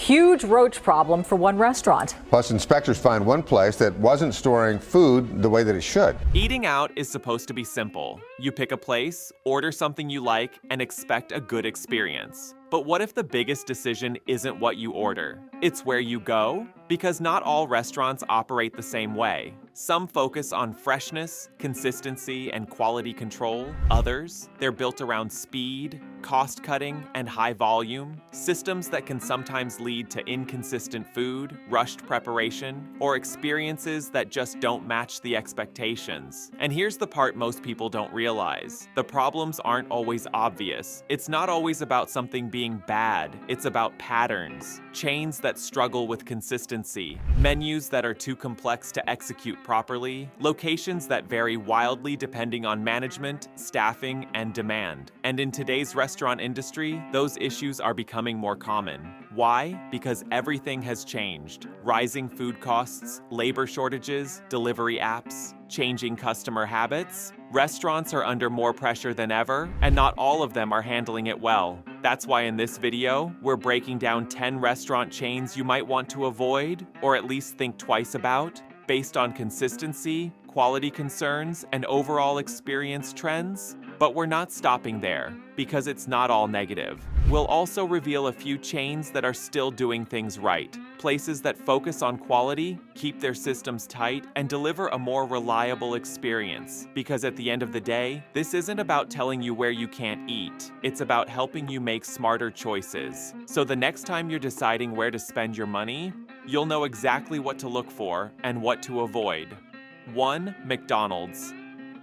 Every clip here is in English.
huge roach problem for one restaurant. Plus, inspectors find one place that wasn't storing food the way that it should. Eating out is supposed to be simple. You pick a place, order something you like, and expect a good experience. But what if the biggest decision isn't what you order? It's where you go? Because not all restaurants operate the same way. Some focus on freshness, consistency, and quality control. Others, they're built around speed, cost cutting, and high volume, systems that can sometimes lead to inconsistent food, rushed preparation, or experiences that just don't match the expectations. And here's the part most people don't realize. The problems aren't always obvious. It's not always about something being bad. It's about patterns, chains that struggle with consistency, menus that are too complex to execute properly, locations that vary wildly depending on management, staffing, and demand. And in today's restaurant industry, those issues are becoming more common. Why? Because everything has changed. Rising food costs, labor shortages, delivery apps, changing customer habits. Restaurants are under more pressure than ever, and not all of them are handling it well. That's why in this video, we're breaking down 10 restaurant chains you might want to avoid, or at least think twice about, based on consistency, quality concerns, and overall experience trends. But we're not stopping there, because it's not all negative. We'll also reveal a few chains that are still doing things right, places that focus on quality, keep their systems tight, and deliver a more reliable experience. Because at the end of the day, this isn't about telling you where you can't eat. It's about helping you make smarter choices. So the next time you're deciding where to spend your money, you'll know exactly what to look for and what to avoid. 1. McDonald's.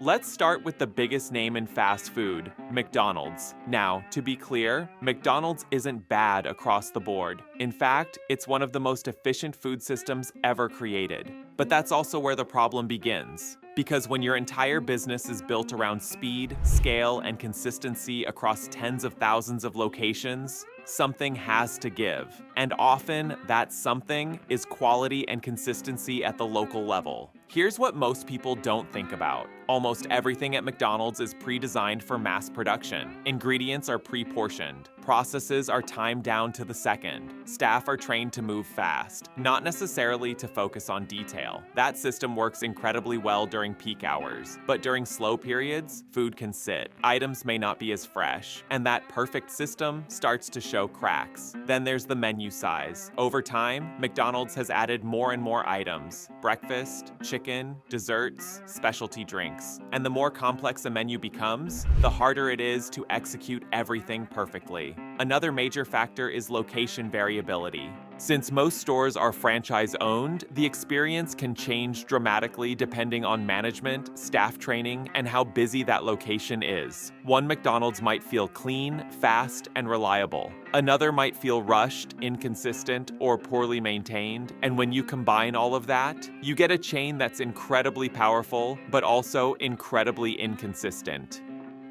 Let's start with the biggest name in fast food, McDonald's. Now, to be clear, McDonald's isn't bad across the board. In fact, it's one of the most efficient food systems ever created. But that's also where the problem begins. Because when your entire business is built around speed, scale, and consistency across tens of thousands of locations, something has to give. And often, that something is quality and consistency at the local level. Here's what most people don't think about. Almost everything at McDonald's is pre-designed for mass production. Ingredients are pre-portioned. Processes are timed down to the second. Staff are trained to move fast, not necessarily to focus on detail. That system works incredibly well during peak hours, but during slow periods, food can sit. Items may not be as fresh, and that perfect system starts to show cracks. Then there's the menu size. Over time, McDonald's has added more and more items: breakfast, chicken, desserts, specialty drinks. And the more complex a menu becomes, the harder it is to execute everything perfectly. Another major factor is location variability. Since most stores are franchise-owned, the experience can change dramatically depending on management, staff training, and how busy that location is. One McDonald's might feel clean, fast, and reliable. Another might feel rushed, inconsistent, or poorly maintained. And when you combine all of that, you get a chain that's incredibly powerful, but also incredibly inconsistent.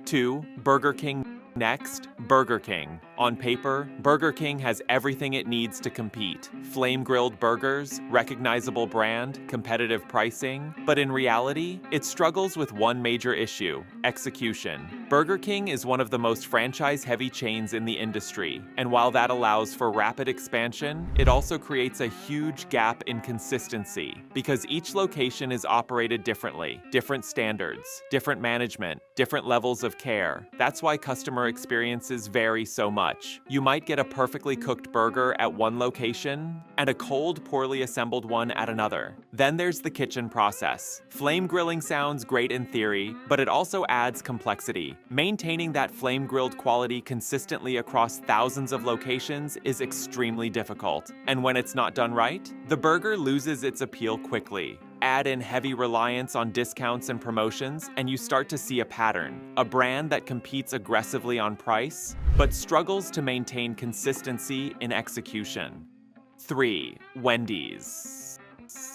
2. Burger King. Next, Burger King. On paper, Burger King has everything it needs to compete. Flame-grilled burgers, recognizable brand, competitive pricing. But in reality, it struggles with one major issue: execution. Burger King is one of the most franchise-heavy chains in the industry, and while that allows for rapid expansion, it also creates a huge gap in consistency, because each location is operated differently, different standards, different management, different levels of care. That's why customer experiences vary so much. You might get a perfectly cooked burger at one location and a cold, poorly assembled one at another. Then there's the kitchen process. Flame grilling sounds great in theory, but it also adds complexity. Maintaining that flame-grilled quality consistently across thousands of locations is extremely difficult. And when it's not done right, the burger loses its appeal quickly. Add in heavy reliance on discounts and promotions, and you start to see a pattern. A brand that competes aggressively on price, but struggles to maintain consistency in execution. 3. Wendy's.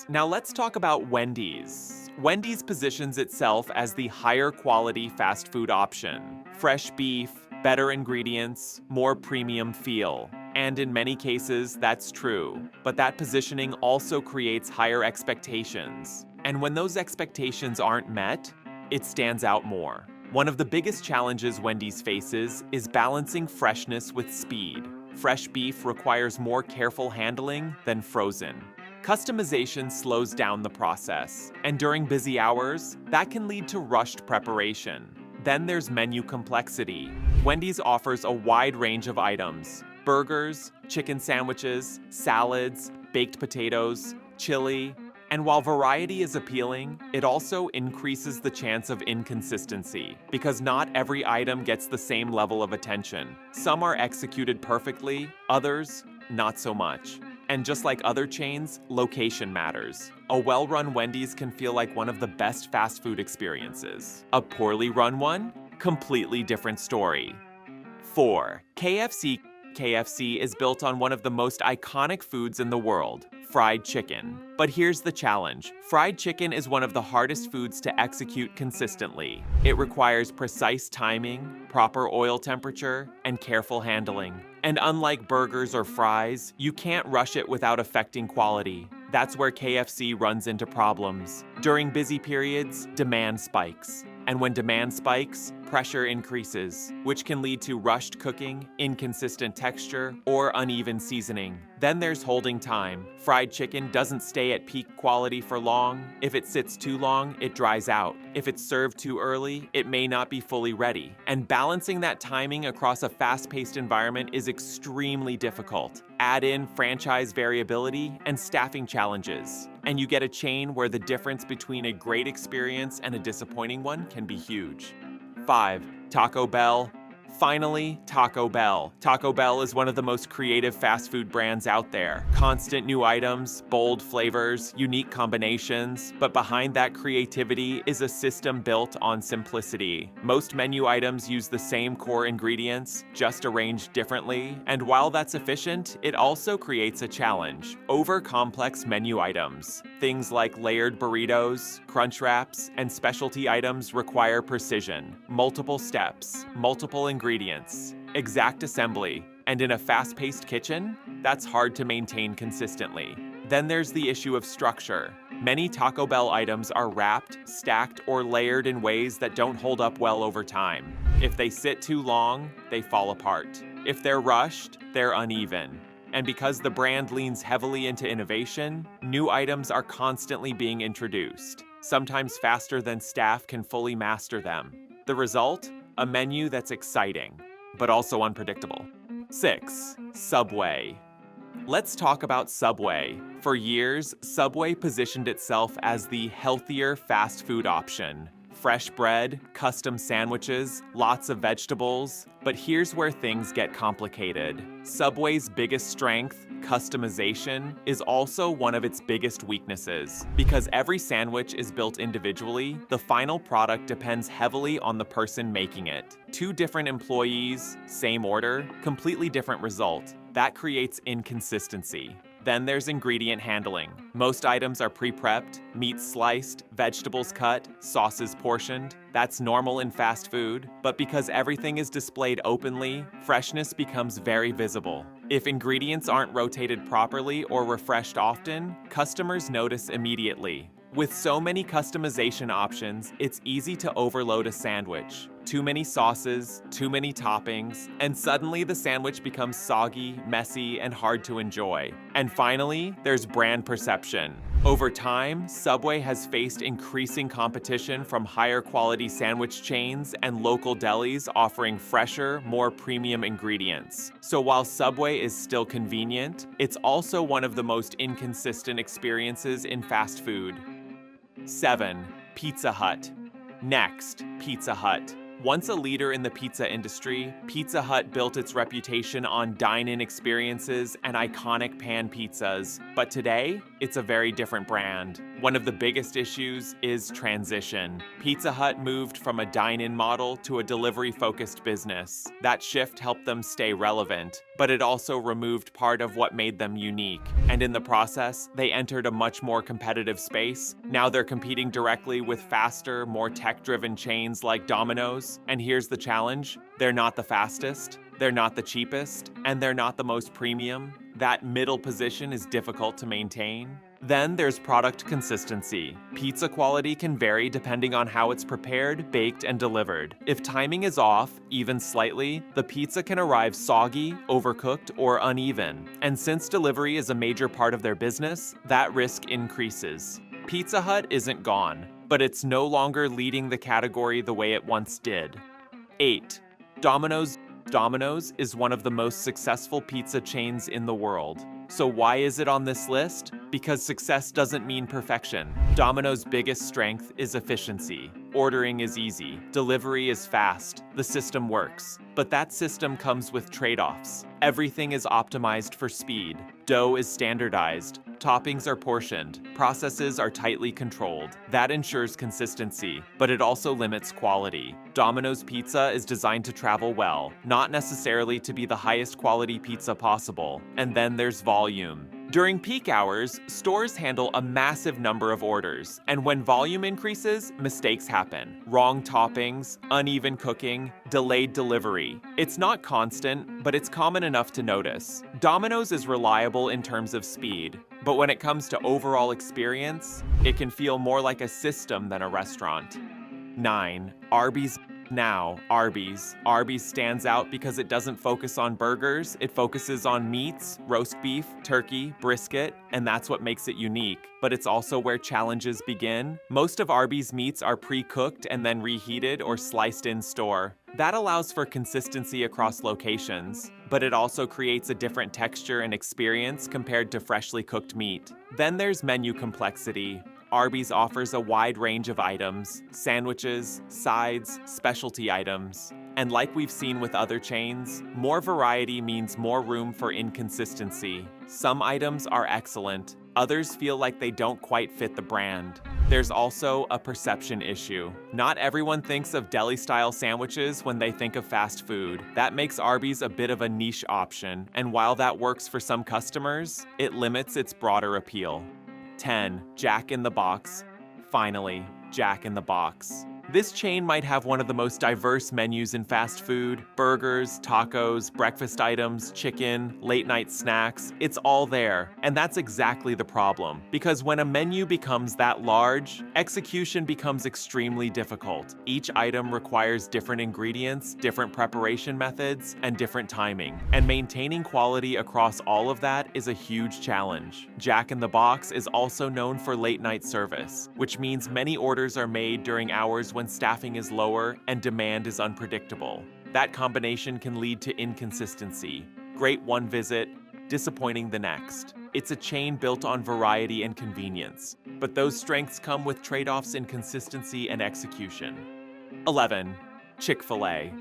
Now let's talk about Wendy's. Wendy's positions itself as the higher quality fast food option. Fresh beef, better ingredients, more premium feel. And in many cases, that's true. But that positioning also creates higher expectations. And when those expectations aren't met, it stands out more. One of the biggest challenges Wendy's faces is balancing freshness with speed. fresh beef requires more careful handling than frozen. Customization slows down the process, and during busy hours, that can lead to rushed preparation. Then there's menu complexity. Wendy's offers a wide range of items: burgers, chicken sandwiches, salads, baked potatoes, chili. And while variety is appealing, it also increases the chance of inconsistency, because not every item gets the same level of attention. Some are executed perfectly, others, not so much. And just like other chains, location matters. A well-run Wendy's can feel like one of the best fast food experiences. A poorly run one? Completely different story. 4. KFC. KFC is built on one of the most iconic foods in the world, fried chicken. But here's the challenge. Fried chicken is one of the hardest foods to execute consistently. It requires precise timing, proper oil temperature, and careful handling. And unlike burgers or fries, you can't rush it without affecting quality. That's where KFC runs into problems. During busy periods, demand spikes. And when demand spikes, pressure increases, which can lead to rushed cooking, inconsistent texture, or uneven seasoning. Then there's holding time. Fried chicken doesn't stay at peak quality for long. If it sits too long, it dries out. If it's served too early, it may not be fully ready. And balancing that timing across a fast-paced environment is extremely difficult. Add in franchise variability and staffing challenges, and you get a chain where the difference between a great experience and a disappointing one can be huge. 5. Taco Bell. Finally, Taco Bell. Taco Bell is one of the most creative fast food brands out there. Constant new items, bold flavors, unique combinations, but behind that creativity is a system built on simplicity. Most menu items use the same core ingredients, just arranged differently, and while that's efficient, it also creates a challenge: over-complex menu items. Things like layered burritos, crunch wraps, and specialty items require precision, multiple steps, multiple ingredients, exact assembly, and in a fast-paced kitchen, that's hard to maintain consistently. Then there's the issue of structure. Many Taco Bell items are wrapped, stacked, or layered in ways that don't hold up well over time. If they sit too long, they fall apart. If they're rushed, they're uneven. And because the brand leans heavily into innovation, new items are constantly being introduced, sometimes faster than staff can fully master them. The result? A menu that's exciting, but also unpredictable. 6. Subway. Let's talk about Subway. For years, Subway positioned itself as the healthier fast food option. Fresh bread, custom sandwiches, lots of vegetables. But here's where things get complicated. Subway's biggest strength, customization, is also one of its biggest weaknesses. Because every sandwich is built individually, the final product depends heavily on the person making it. 2 different employees, same order, completely different result. That creates inconsistency. Then there's ingredient handling. Most items are pre-prepped, meat sliced, vegetables cut, sauces portioned. That's normal in fast food, but because everything is displayed openly, freshness becomes very visible. If ingredients aren't rotated properly or refreshed often, customers notice immediately. With so many customization options, it's easy to overload a sandwich. Too many sauces, too many toppings, and suddenly the sandwich becomes soggy, messy, and hard to enjoy. And finally, there's brand perception. Over time, Subway has faced increasing competition from higher quality sandwich chains and local delis offering fresher, more premium ingredients. So while Subway is still convenient, it's also one of the most inconsistent experiences in fast food. 7. Pizza Hut. Next, Pizza Hut. Once a leader in the pizza industry, Pizza Hut built its reputation on dine-in experiences and iconic pan pizzas. But today, it's a very different brand. One of the biggest issues is transition. Pizza Hut moved from a dine-in model to a delivery-focused business. That shift helped them stay relevant, but it also removed part of what made them unique. And in the process, they entered a much more competitive space. Now they're competing directly with faster, more tech-driven chains like Domino's. And here's the challenge: they're not the fastest, they're not the cheapest, and they're not the most premium. That middle position is difficult to maintain. Then there's product consistency. Pizza quality can vary depending on how it's prepared, baked, and delivered. If timing is off, even slightly, the pizza can arrive soggy, overcooked, or uneven. And since delivery is a major part of their business, that risk increases. Pizza Hut isn't gone, but it's no longer leading the category the way it once did. 8. Domino's. Domino's is one of the most successful pizza chains in the world. So why is it on this list? Because success doesn't mean perfection. Domino's biggest strength is efficiency. Ordering is easy. Delivery is fast. The system works. But that system comes with trade-offs. Everything is optimized for speed. Dough is standardized. Toppings are portioned. Processes are tightly controlled. That ensures consistency, but it also limits quality. Domino's Pizza is designed to travel well, not necessarily to be the highest quality pizza possible. And then there's volume. During peak hours, stores handle a massive number of orders, and when volume increases, mistakes happen. Wrong toppings, uneven cooking, delayed delivery. It's not constant, but it's common enough to notice. Domino's is reliable in terms of speed, but when it comes to overall experience, it can feel more like a system than a restaurant. 9. Arby's. Now, Arby's. Arby's stands out because it doesn't focus on burgers, it focuses on meats, roast beef, turkey, brisket, and that's what makes it unique. But it's also where challenges begin. Most of Arby's meats are pre-cooked and then reheated or sliced in store. That allows for consistency across locations, but it also creates a different texture and experience compared to freshly cooked meat. Then there's menu complexity. Arby's offers a wide range of items, sandwiches, sides, specialty items. And like we've seen with other chains, more variety means more room for inconsistency. Some items are excellent, others feel like they don't quite fit the brand. There's also a perception issue. Not everyone thinks of deli-style sandwiches when they think of fast food. That makes Arby's a bit of a niche option, and while that works for some customers, it limits its broader appeal. 10. Jack in the Box. Finally, Jack in the Box. This chain might have one of the most diverse menus in fast food. Burgers, tacos, breakfast items, chicken, late-night snacks. It's all there. And that's exactly the problem. Because when a menu becomes that large, execution becomes extremely difficult. Each item requires different ingredients, different preparation methods, and different timing. And maintaining quality across all of that is a huge challenge. Jack in the Box is also known for late-night service, which means many orders are made during hours when staffing is lower and demand is unpredictable. That combination can lead to inconsistency. Great one visit, disappointing the next. It's a chain built on variety and convenience, but those strengths come with trade-offs in consistency and execution. 11. Chick-fil-A.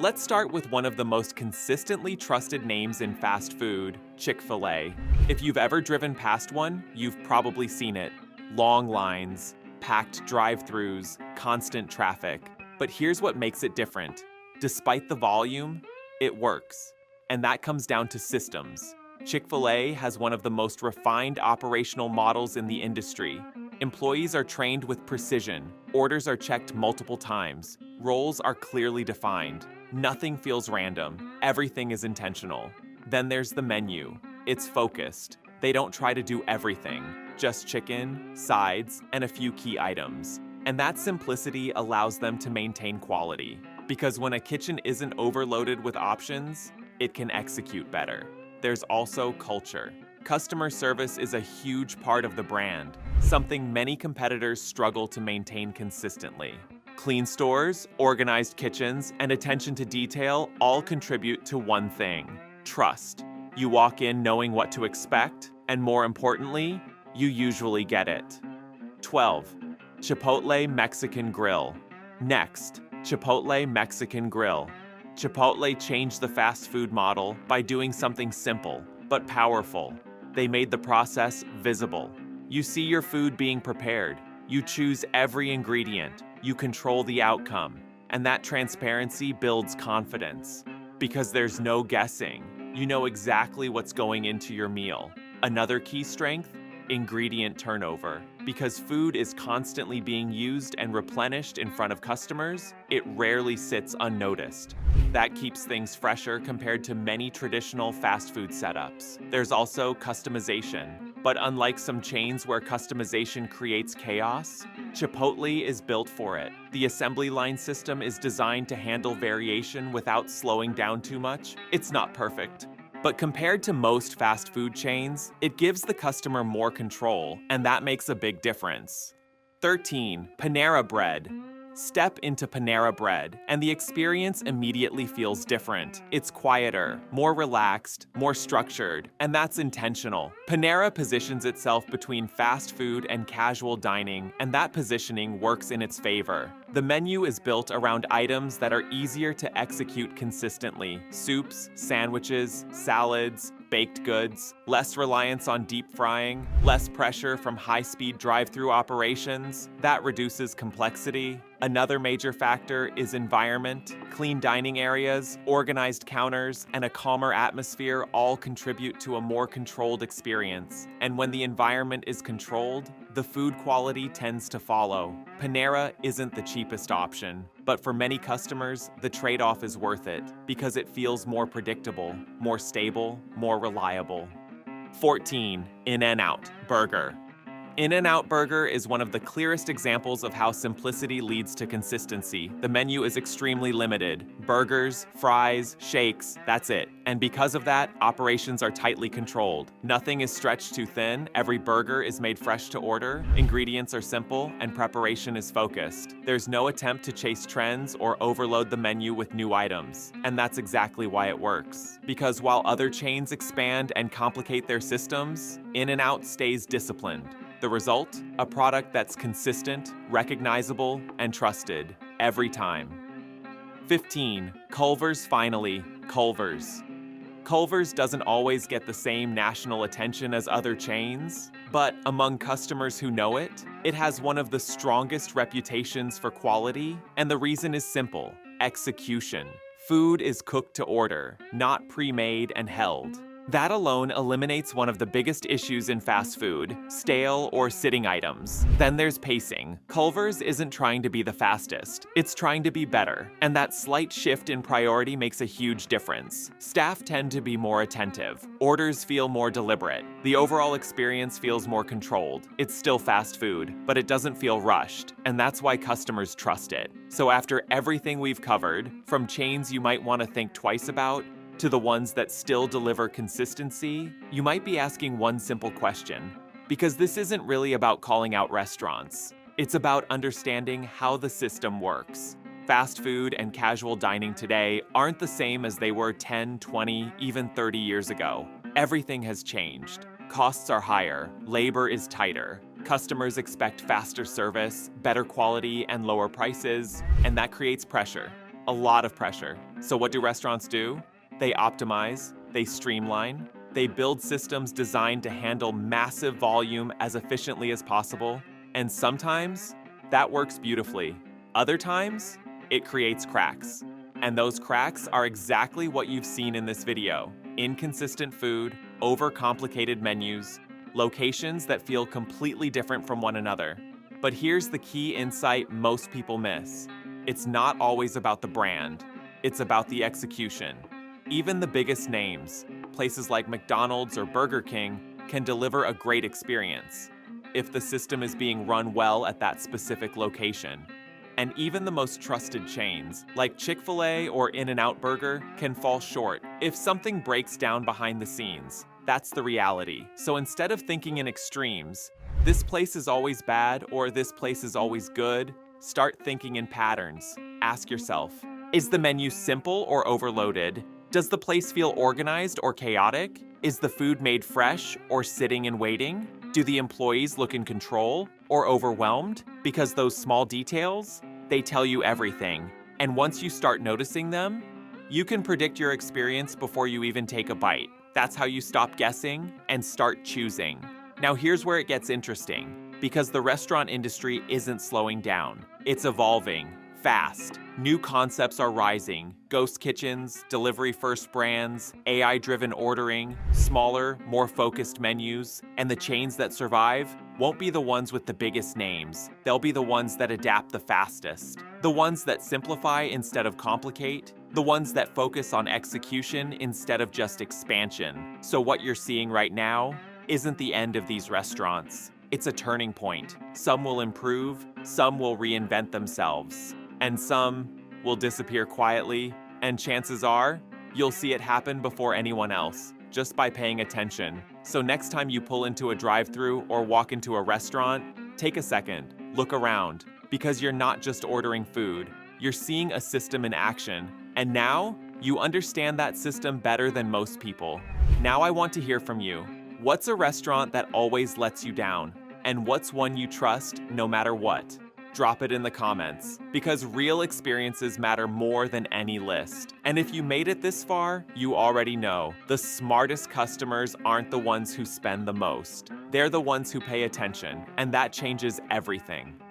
Let's start with one of the most consistently trusted names in fast food, Chick-fil-A. If you've ever driven past one, you've probably seen it. Long lines, packed drive-thrus, constant traffic. But here's what makes it different. Despite the volume, it works. And that comes down to systems. Chick-fil-A has one of the most refined operational models in the industry. Employees are trained with precision. Orders are checked multiple times. Roles are clearly defined. Nothing feels random. Everything is intentional. Then there's the menu. It's focused. They don't try to do everything. Just chicken, sides, and a few key items. And that simplicity allows them to maintain quality. Because when a kitchen isn't overloaded with options, it can execute better. There's also culture. Customer service is a huge part of the brand, something many competitors struggle to maintain consistently. Clean stores, organized kitchens, and attention to detail all contribute to one thing: trust. You walk in knowing what to expect, and more importantly, you usually get it. 12. Chipotle Mexican Grill. Next, Chipotle Mexican Grill. Chipotle changed the fast food model by doing something simple, but powerful. They made the process visible. You see your food being prepared. You choose every ingredient. You control the outcome. And that transparency builds confidence. Because there's no guessing. You know exactly what's going into your meal. Another key strength? Ingredient turnover. because food is constantly being used and replenished in front of customers, it rarely sits unnoticed. That keeps things fresher compared to many traditional fast food setups. There's also customization. But unlike some chains where customization creates chaos, Chipotle is built for it. The assembly line system is designed to handle variation without slowing down too much. It's not perfect. But compared to most fast food chains, it gives the customer more control, and that makes a big difference. 13. Panera Bread. Step into Panera Bread, and the experience immediately feels different. It's quieter, more relaxed, more structured, and that's intentional. Panera positions itself between fast food and casual dining, and that positioning works in its favor. The menu is built around items that are easier to execute consistently: soups, sandwiches, salads, baked goods, less reliance on deep frying, less pressure from high-speed drive-through operations. That reduces complexity. Another major factor is environment. Clean dining areas, organized counters, and a calmer atmosphere all contribute to a more controlled experience. And when the environment is controlled, the food quality tends to follow. Panera isn't the cheapest option, but for many customers, the trade-off is worth it because it feels more predictable, more stable, more reliable. 14. In-N-Out Burger. In-N-Out Burger is one of the clearest examples of how simplicity leads to consistency. The menu is extremely limited. Burgers, fries, shakes, that's it. And because of that, operations are tightly controlled. Nothing is stretched too thin, every burger is made fresh to order, ingredients are simple, and preparation is focused. There's no attempt to chase trends or overload the menu with new items. And that's exactly why it works. Because while other chains expand and complicate their systems, In-N-Out stays disciplined. The result? A product that's consistent, recognizable, and trusted every time. 15. Culver's finally. Culver's. Culver's doesn't always get the same national attention as other chains, but among customers who know it, it has one of the strongest reputations for quality, and the reason is simple: execution. Food is cooked to order, not pre-made and held. That alone eliminates one of the biggest issues in fast food: stale or sitting items. Then there's pacing. Culver's isn't trying to be the fastest, it's trying to be better, and that slight shift in priority makes a huge difference. Staff tend to be more attentive, orders feel more deliberate, the overall experience feels more controlled. It's still fast food, but it doesn't feel rushed, and that's why customers trust it. So after everything we've covered, from chains you might want to think twice about, to the ones that still deliver consistency, you might be asking one simple question. Because this isn't really about calling out restaurants. It's about understanding how the system works. Fast food and casual dining today aren't the same as they were 10, 20, even 30 years ago. Everything has changed. Costs are higher, labor is tighter. Customers expect faster service, better quality, and lower prices, and that creates pressure. A lot of pressure. So what do restaurants do? They optimize, they streamline, they build systems designed to handle massive volume as efficiently as possible, and sometimes that works beautifully. Other times, it creates cracks. And those cracks are exactly what you've seen in this video: inconsistent food, overcomplicated menus, locations that feel completely different from one another. But here's the key insight most people miss. It's not always about the brand, it's about the execution. Even the biggest names, places like McDonald's or Burger King, can deliver a great experience if the system is being run well at that specific location. And even the most trusted chains, like Chick-fil-A or In-N-Out Burger, can fall short if something breaks down behind the scenes. That's the reality. So instead of thinking in extremes, this place is always bad or this place is always good, start thinking in patterns. Ask yourself, is the menu simple or overloaded? Does the place feel organized or chaotic? Is the food made fresh or sitting and waiting? Do the employees look in control or overwhelmed? Because those small details, they tell you everything. And once you start noticing them, you can predict your experience before you even take a bite. That's how you stop guessing and start choosing. Now here's where it gets interesting, because the restaurant industry isn't slowing down. It's evolving. Fast. New concepts are rising. Ghost kitchens, delivery-first brands, AI-driven ordering, smaller, more focused menus, and the chains that survive won't be the ones with the biggest names. They'll be the ones that adapt the fastest. The ones that simplify instead of complicate. The ones that focus on execution instead of just expansion. So what you're seeing right now isn't the end of these restaurants. It's a turning point. Some will improve, some will reinvent themselves, and some will disappear quietly, and chances are, you'll see it happen before anyone else, just by paying attention. So next time you pull into a drive-thru or walk into a restaurant, take a second, look around, because you're not just ordering food, you're seeing a system in action, and now you understand that system better than most people. Now I want to hear from you. What's a restaurant that always lets you down? And what's one you trust no matter what? Drop it in the comments, because real experiences matter more than any list. And if you made it this far, you already know, the smartest customers aren't the ones who spend the most. They're the ones who pay attention, and that changes everything.